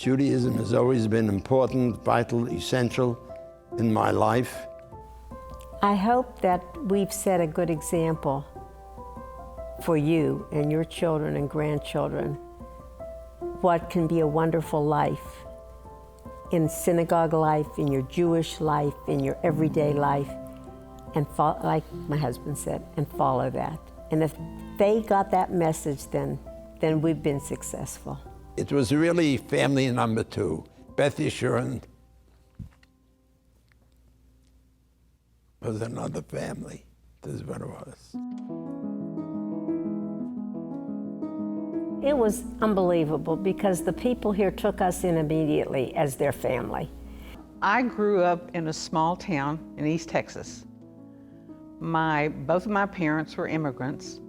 Judaism has always been important, vital, essential in my life. I hope that we've set a good example for you and your children and grandchildren what can be a wonderful life in synagogue life, in your Jewish life, in your everyday life, and like my husband said, and follow that. And if they got that message, then we've been successful. It was really family number two. Beth Yeshurun was another family. This is what it was. It was unbelievable because the people here took us in immediately as their family. I grew up in a small town in East Texas. Both of my parents were immigrants.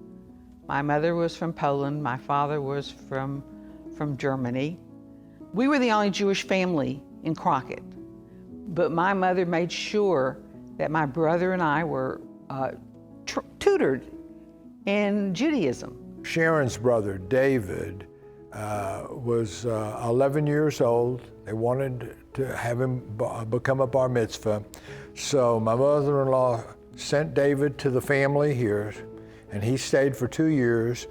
My mother was from Poland, my father was from Germany. We were the only Jewish family in Crockett, but my mother made sure that my brother and I were tutored in Judaism. Sharon's brother, David, was 11 years old. They wanted to have him become a bar mitzvah. So my mother-in-law sent David to the family here, and he stayed for 2 years,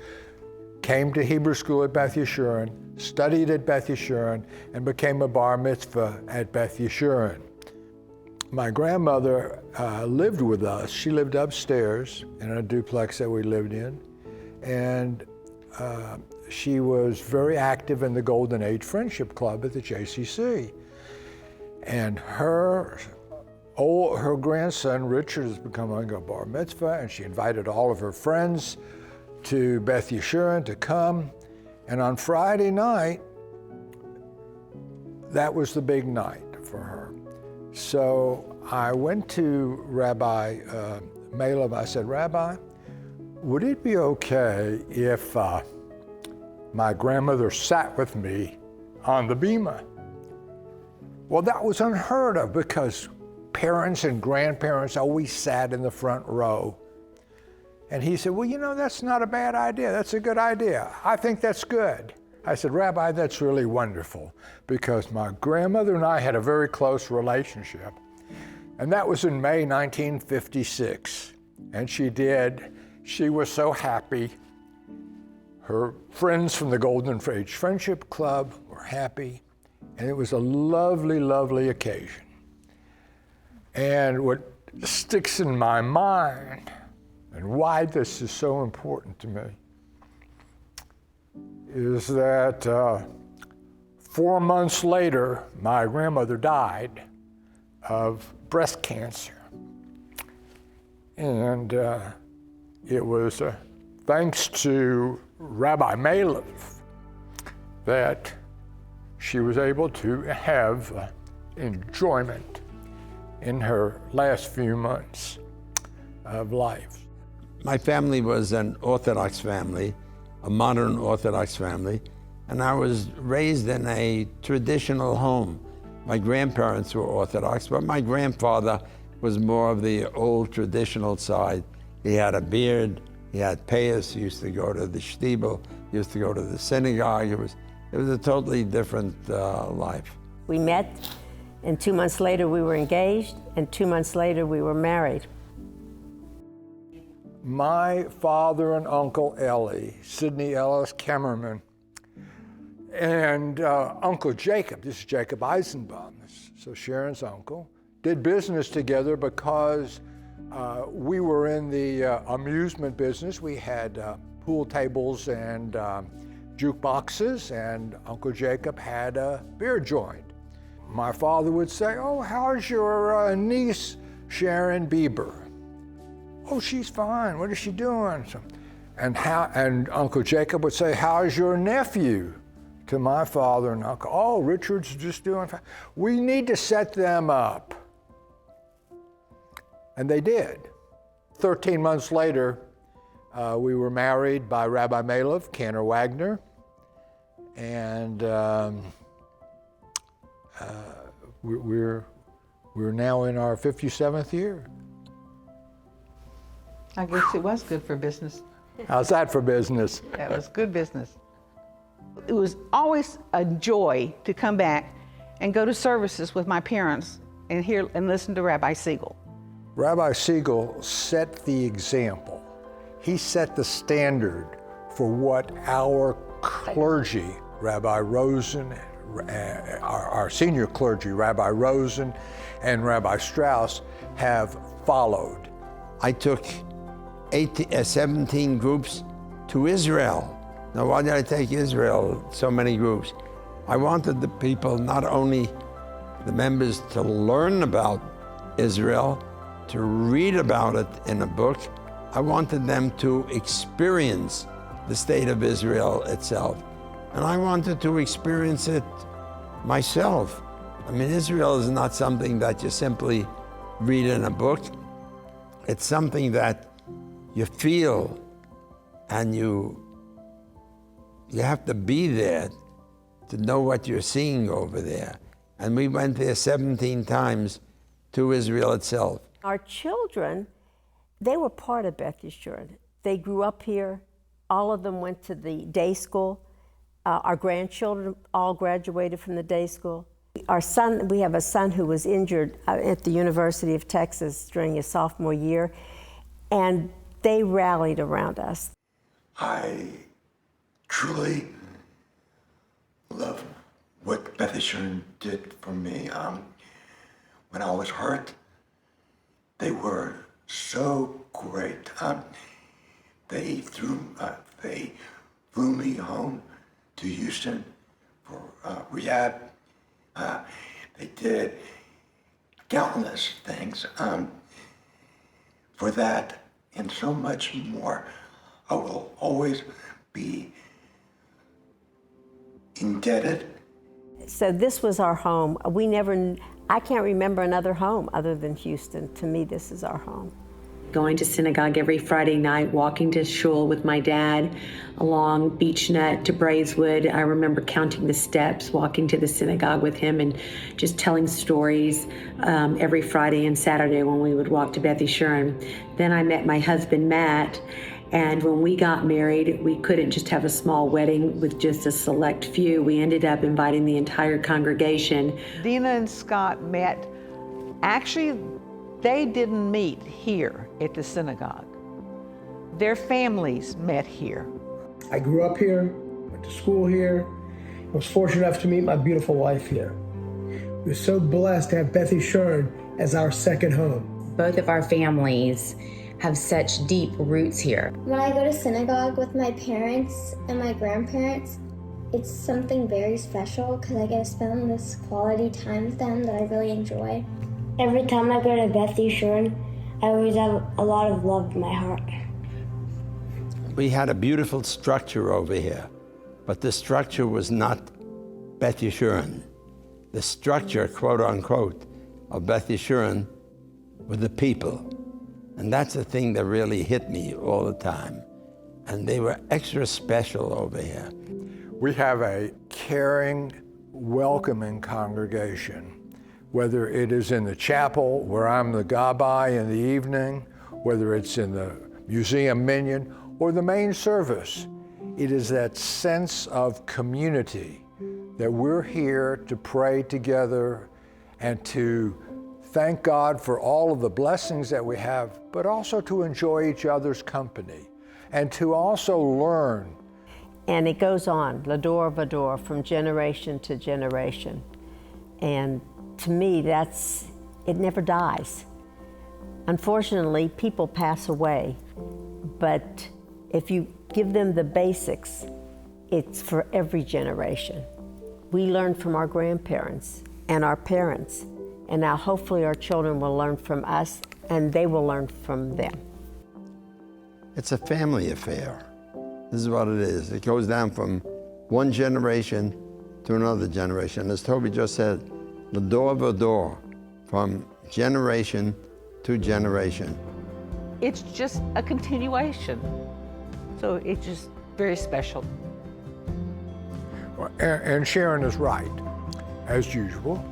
came to Hebrew school at Beth Yeshurun, studied at Beth Yeshurun, and became a bar mitzvah at Beth Yeshurun. My grandmother lived with us. She lived upstairs in a duplex that we lived in. And she was very active in the Golden Age Friendship Club at the JCC. And her grandson, Richard, is becoming a bar mitzvah, and she invited all of her friends to Beth Yeshurun to come. And on Friday night, that was the big night for her. So I went to Rabbi Malov. I said, Rabbi, would it be okay if my grandmother sat with me on the bima? Well, that was unheard of because parents and grandparents always sat in the front row. And he said, well, you know, that's not a bad idea. That's a good idea. I think that's good. I said, Rabbi, that's really wonderful because my grandmother and I had a very close relationship. And that was in May 1956. And she was so happy. Her friends from the Golden Age Friendship Club were happy. And it was a lovely, lovely occasion. And what sticks in my mind and why this is so important to me is that 4 months later, my grandmother died of breast cancer. And it was thanks to Rabbi Malov that she was able to have enjoyment in her last few months of life. My family was an Orthodox family, a modern Orthodox family, and I was raised in a traditional home. My grandparents were Orthodox, but my grandfather was more of the old traditional side. He had a beard, he had payas, he used to go to the shtibel, he used to go to the synagogue. It was a totally different life. We met, and 2 months later we were engaged, and 2 months later we were married. My father and Uncle Ellie, Sidney Ellis Kammerman, and Uncle Jacob, this is Jacob Eisenbaum, so Sharon's uncle, did business together because we were in the amusement business. We had pool tables and jukeboxes, and Uncle Jacob had a beer joint. My father would say, oh, how's your niece, Sharon Bieber? Oh, she's fine. What is she doing? And Uncle Jacob would say, how's your nephew? To my father and uncle. Oh, Richard's just doing fine. We need to set them up. And they did. 13 months later, we were married by Rabbi Malov, Cantor Wagner, and we're now in our 57th year. I guess it was good for business. How's that for business? That was good business. It was always a joy to come back and go to services with my parents and hear and listen to Rabbi Segal. Rabbi Segal set the example. He set the standard for what our clergy, Rabbi Rosen, our senior clergy, Rabbi Rosen and Rabbi Strauss, have followed. I took 17 groups to Israel. Now, why did I take Israel, so many groups? I wanted the people, not only the members, to learn about Israel, to read about it in a book. I wanted them to experience the state of Israel itself. And I wanted to experience it myself. I mean, Israel is not something that you simply read in a book. It's something that you feel, and you have to be there to know what you're seeing over there. And we went there 17 times to Israel itself. Our children, they were part of Beth Yeshurun. They grew up here. All of them went to the day school. Our grandchildren all graduated from the day school. Our son, we have a son who was injured at the University of Texas during his sophomore year, and they rallied around us. I truly love what Beth Yeshurun did for me. When I was hurt, they were so great. They flew me home to Houston for rehab. They did countless things for that and so much more. I will always be indebted. So this was our home. I can't remember another home other than Houston. To me, this is our home. Going to synagogue every Friday night, walking to shul with my dad along Beechnut to Braeswood. I remember counting the steps, walking to the synagogue with him and just telling stories every Friday and Saturday when we would walk to Beth Yeshurun. Then I met my husband, Matt, and when we got married, we couldn't just have a small wedding with just a select few. We ended up inviting the entire congregation. Dina and Scott met, actually, they didn't meet here at the synagogue. Their families met here. I grew up here, went to school here, and was fortunate enough to meet my beautiful wife here. We were so blessed to have Beth Yeshurun as our second home. Both of our families have such deep roots here. When I go to synagogue with my parents and my grandparents, it's something very special because I get to spend this quality time with them that I really enjoy. Every time I go to Beth Yeshurun, I always have a lot of love in my heart. We had a beautiful structure over here, but the structure was not Beth Yeshurun. The structure, quote unquote, of Beth Yeshurun were the people. And that's the thing that really hit me all the time. And they were extra special over here. We have a caring, welcoming congregation, whether it is in the chapel where I'm the gabbai in the evening, whether it's in the museum minyan, or the main service. It is that sense of community that we're here to pray together and to thank God for all of the blessings that we have, but also to enjoy each other's company and to also learn. And it goes on, Lador Vador, from generation to generation. And to me, it never dies. Unfortunately, people pass away, but if you give them the basics, it's for every generation. We learn from our grandparents and our parents, and now hopefully our children will learn from us and they will learn from them. It's a family affair. This is what it is. It goes down from one generation to another generation. As Toby just said, the door of a door, from generation to generation. It's just a continuation. So it's just very special. And Sharon is right, as usual.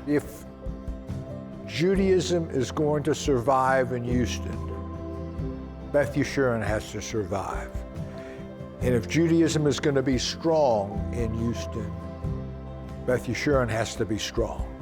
If Judaism is going to survive in Houston, Beth Yeshurun has to survive. And if Judaism is going to be strong in Houston, Beth Yeshurun has to be strong.